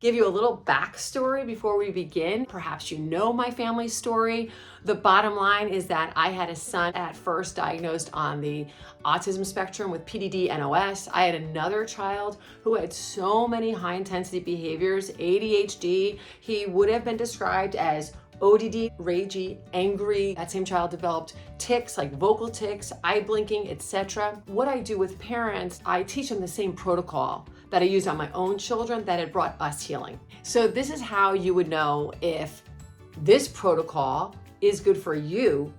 give you a little backstory before we begin. Perhaps you know my family story. The bottom line is that I had a son at first diagnosed on the autism spectrum with PDD NOS. I had another child who had so many high intensity behaviors, ADHD. He would have been described as ODD, ragey, angry. That same child developed tics like vocal tics, eye blinking, etc. What I do with parents, I teach them the same protocol that I used on my own children that had brought us healing. So this is how you would know if this protocol is good for you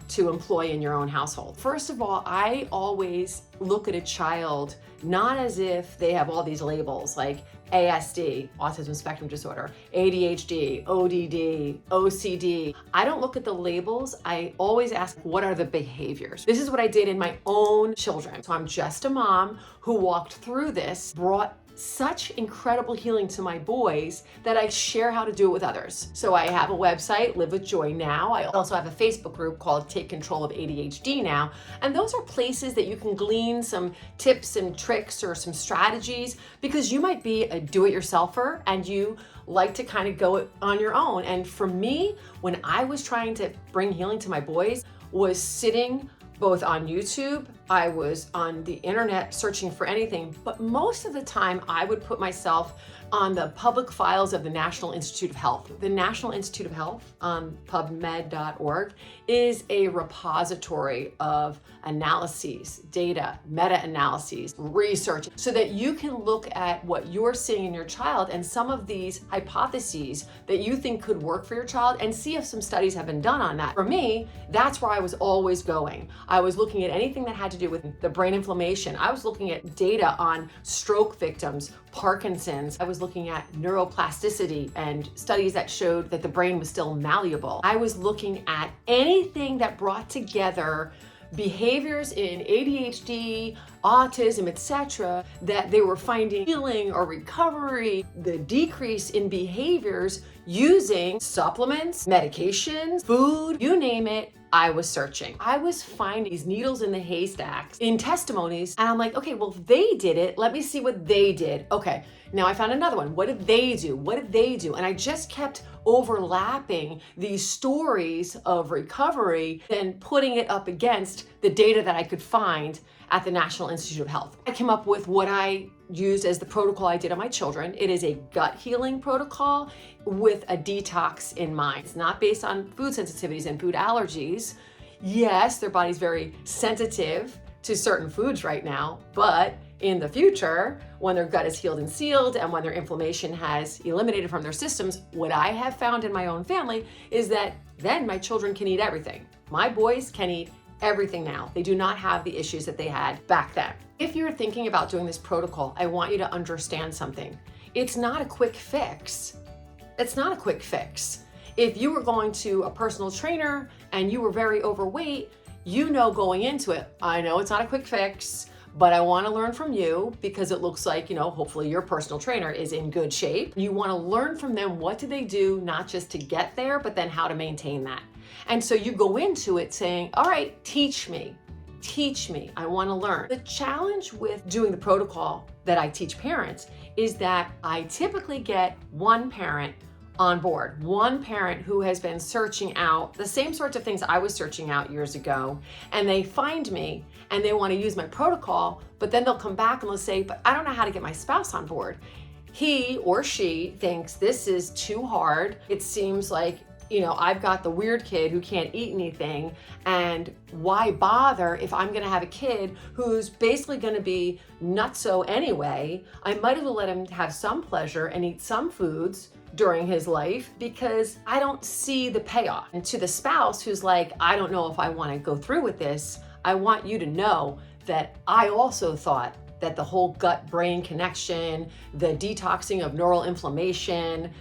to employ in your own household. First of all, I always look at a child not as if they have all these labels like ASD, autism spectrum disorder, ADHD, ODD, OCD. I don't look at the labels. I always ask, what are the behaviors? This is what I did in my own children. So I'm just a mom who walked through this, brought such incredible healing to my boys that I share how to do it with others. So I have a website, Live with Joy Now. I also have a Facebook group called Take Control of ADHD Now. And those are places that you can glean some tips and tricks or some strategies, because you might be a do-it-yourselfer and you like to kind of go on your own. And for me, when I was trying to bring healing to my boys, was sitting both on YouTube, I was on the internet searching for anything, but most of the time I would put myself on the public files of the National Institute of Health. The National Institute of Health on pubmed.org is a repository of analyses, data, meta-analyses, research, so that you can look at what you're seeing in your child and some of these hypotheses that you think could work for your child, and see if some studies have been done on that. For me, that's where I was always going. I was looking at anything that had to do with the brain inflammation. I was looking at data on stroke victims, Parkinson's. I was looking at neuroplasticity and studies that showed that the brain was still malleable. I was looking at anything that brought together behaviors in ADHD, autism, etc., that they were finding healing or recovery, the decrease in behaviors using supplements, medications, food, you name it. I was searching. I was finding these needles in the haystacks in testimonies, and I'm like, okay, well, they did it. Let me see what they did. Okay, now I found another one. What did they do? What did they do? And I just kept overlapping these stories of recovery and putting it up against the data that I could find at the National Institute of Health. I came up with what I used as the protocol I did on my children. It is a gut healing protocol with a detox in mind. It's not based on food sensitivities and food allergies. Yes, their body's very sensitive to certain foods right now, but in the future, when their gut is healed and sealed and when their inflammation has eliminated from their systems, what I have found in my own family is that then my children can eat everything. My boys can eat everything now. They do not have the issues that they had back then. If you're thinking about doing this protocol, I want you to understand something. It's not a quick fix. It's not a quick fix. If you were going to a personal trainer and you were very overweight, you know going into it, I know it's not a quick fix, but I want to learn from you because it looks like, hopefully your personal trainer is in good shape. You want to learn from them, what do they do, not just to get there, but then how to maintain that. And so you go into it saying, all right, teach me, I want to learn. The challenge with doing the protocol that I teach parents is that I typically get one parent on board, one parent who has been searching out the same sorts of things I was searching out years ago, and they find me and they want to use my protocol, but then they'll come back and they'll say, but I don't know how to get my spouse on board. He or she thinks this is too hard. It seems like, I've got the weird kid who can't eat anything, and why bother if I'm gonna have a kid who's basically gonna be nutso anyway? I might as well let him have some pleasure and eat some foods during his life, because I don't see the payoff. And to the spouse who's like, I don't know if I wanna go through with this, I want you to know that I also thought that the whole gut-brain connection, the detoxing of neural inflammation,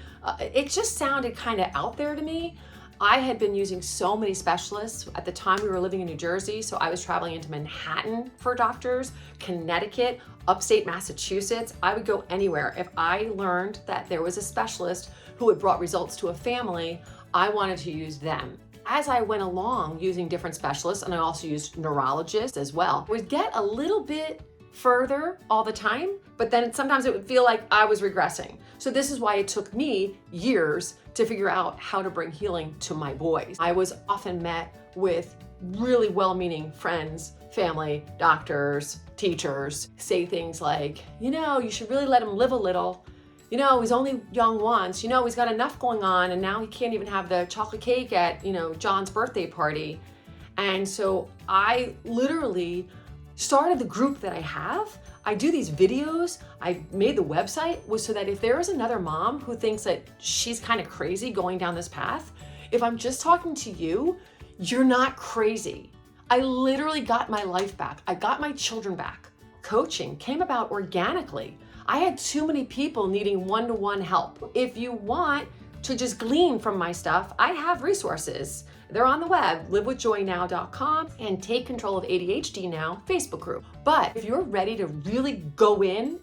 it just sounded kind of out there to me. I had been using so many specialists. At the time we were living in New Jersey, so I was traveling into Manhattan for doctors, Connecticut, upstate Massachusetts. I would go anywhere. If I learned that there was a specialist who had brought results to a family, I wanted to use them. As I went along using different specialists, and I also used neurologists as well, I would get a little bit further all the time, but then sometimes it would feel like I was regressing. So this is why it took me years to figure out how to bring healing to my boys. I was often met with really well-meaning friends, family, doctors, teachers, say things like, you should really let him live a little. He's only young once. He's got enough going on, and now he can't even have the chocolate cake at, John's birthday party. And so I literally started the group that I have. I do these videos. I made the website so that if there is another mom who thinks that she's kind of crazy going down this path, if I'm just talking to you, you're not crazy. I literally got my life back. I got my children back. Coaching came about organically. I had too many people needing one-to-one help. If you want to just glean from my stuff, I have resources. They're on the web, livewithjoynow.com, and Take Control of ADHD Now Facebook group. But if you're ready to really go in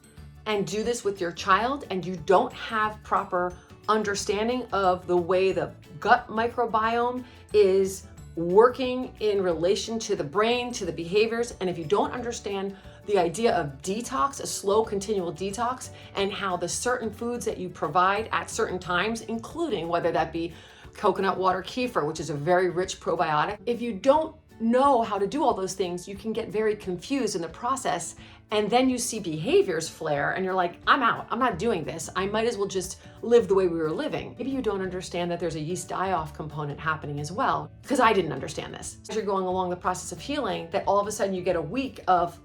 and do this with your child and you don't have proper understanding of the way the gut microbiome is working in relation to the brain, to the behaviors, and if you don't understand the idea of detox, a slow continual detox, and how the certain foods that you provide at certain times, including whether that be coconut water kefir, which is a very rich probiotic. If you don't know how to do all those things, you can get very confused in the process, and then you see behaviors flare and you're like, I'm out, I'm not doing this. I might as well just live the way we were living. Maybe you don't understand that there's a yeast die-off component happening as well, because I didn't understand this. As you're going along the process of healing, that all of a sudden you get a week of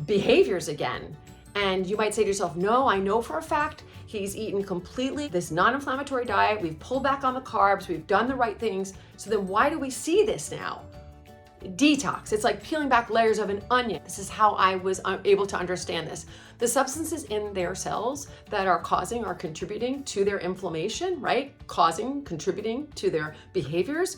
behaviors again. And you might say to yourself, no, I know for a fact he's eaten completely this non-inflammatory diet. We've pulled back on the carbs. We've done the right things. So then why do we see this now? Detox. It's like peeling back layers of an onion. This is how I was able to understand this. The substances in their cells that are causing or contributing to their inflammation, right? Contributing to their behaviors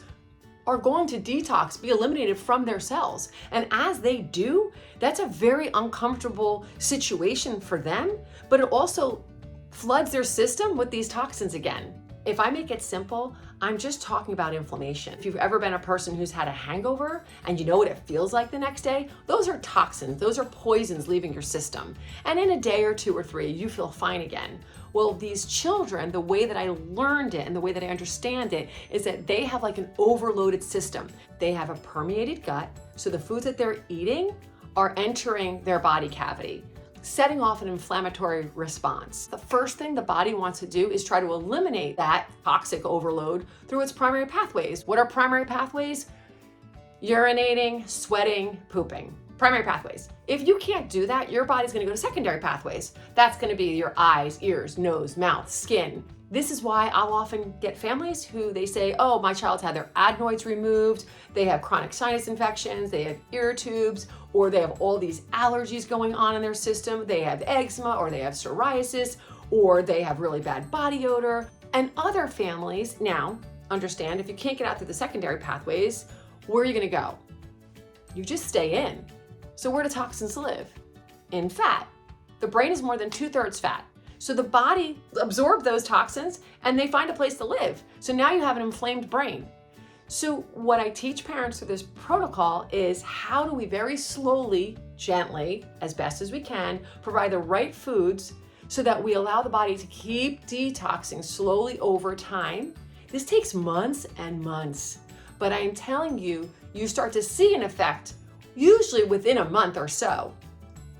are going to detox, be eliminated from their cells. And as they do, that's a very uncomfortable situation for them, but it also floods their system with these toxins again. If I make it simple, I'm just talking about inflammation. If you've ever been a person who's had a hangover and you know what it feels like the next day, those are toxins, those are poisons leaving your system. And in a day or two or three, you feel fine again. Well, these children, the way that I learned it and the way that I understand it is that they have like an overloaded system. They have a permeated gut, so the foods that they're eating are entering their body cavity, setting off an inflammatory response. The first thing the body wants to do is try to eliminate that toxic overload through its primary pathways. What are primary pathways? Urinating, sweating, pooping. Primary pathways. If you can't do that, your body's gonna go to secondary pathways. That's gonna be your eyes, ears, nose, mouth, skin. This is why I'll often get families who they say, oh, my child's had their adenoids removed, they have chronic sinus infections, they have ear tubes, or they have all these allergies going on in their system, they have eczema, or they have psoriasis, or they have really bad body odor. And other families, now, understand, if you can't get out through the secondary pathways, where are you gonna go? You just stay in. So where do toxins live? In fat. The brain is more than 2/3 fat. So the body absorbs those toxins and they find a place to live. So now you have an inflamed brain. So what I teach parents through this protocol is how do we very slowly, gently, as best as we can, provide the right foods so that we allow the body to keep detoxing slowly over time. This takes months and months, but I am telling you, you start to see an effect usually within a month or so.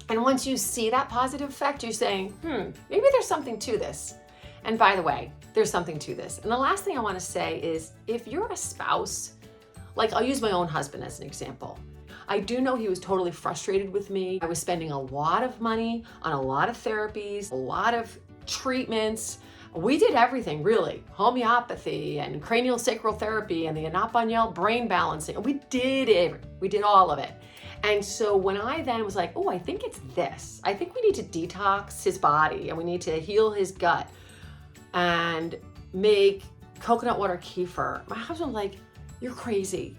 And once you see that positive effect, you're saying, maybe there's something to this. And by the way, there's something to this. And the last thing I want to say is if you're a spouse, like I'll use my own husband as an example. I do know he was totally frustrated with me. I was spending a lot of money on a lot of therapies, a lot of treatments. We did everything really, homeopathy and cranial sacral therapy and the Anapanyel brain balancing. We did all of it. And so when I then was like, oh, I think it's this. I think we need to detox his body and we need to heal his gut and make coconut water kefir. My husband was like, you're crazy.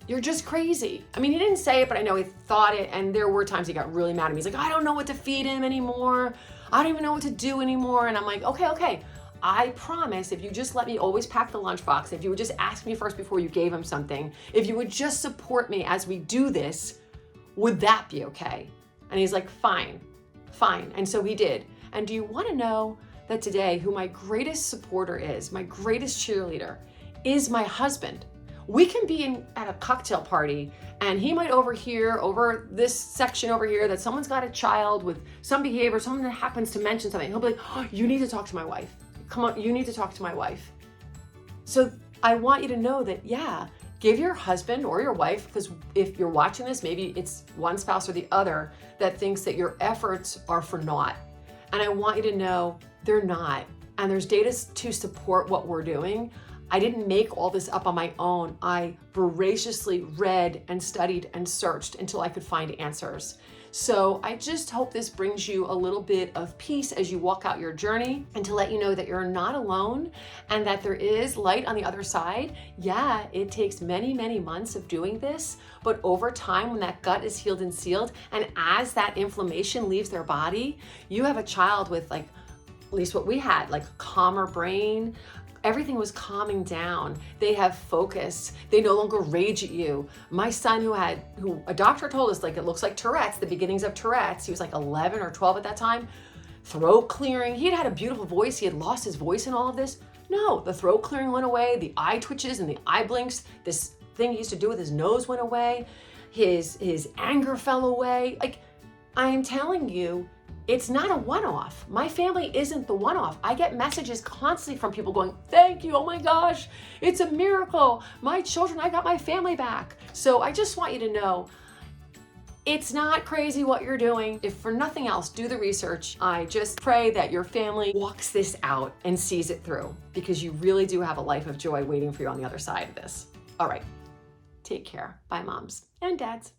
You're just crazy. I mean, he didn't say it, but I know he thought it. And there were times he got really mad at me. He's like, I don't know what to feed him anymore. I don't even know what to do anymore. And I'm like, okay. I promise if you just let me always pack the lunchbox, if you would just ask me first before you gave him something, if you would just support me as we do this, would that be okay? And he's like, fine, fine. And so he did. And do you want to know that today who my greatest supporter is, my greatest cheerleader, is my husband? We can be at a cocktail party and he might overhear over this section over here that someone's got a child with some behavior, someone that happens to mention something. He'll be like, oh, you need to talk to my wife. Come on, you need to talk to my wife. So I want you to know that, yeah, give your husband or your wife, because if you're watching this, maybe it's one spouse or the other that thinks that your efforts are for naught. And I want you to know they're not. And there's data to support what we're doing. I didn't make all this up on my own. I voraciously read and studied and searched until I could find answers. So I just hope this brings you a little bit of peace as you walk out your journey, and to let you know that you're not alone and that there is light on the other side. Yeah, it takes many, many months of doing this, but over time, when that gut is healed and sealed, and as that inflammation leaves their body, you have a child with, like, at least what we had, like a calmer brain. Everything was calming down. They have focus. They no longer rage at you. My son who a doctor told us, like, it looks like Tourette's, the beginnings of Tourette's. He was like 11 or 12 at that time. Throat clearing. He had a beautiful voice. He had lost his voice in all of this. No, the throat clearing went away. The eye twitches and the eye blinks. This thing he used to do with his nose went away. His anger fell away. Like, I am telling you, it's not a one-off. My family isn't the one-off. I get messages constantly from people going, thank you, oh my gosh, it's a miracle. My children, I got my family back. So I just want you to know, it's not crazy what you're doing. If for nothing else, do the research. I just pray that your family walks this out and sees it through, because you really do have a life of joy waiting for you on the other side of this. All right, take care. Bye, moms and dads.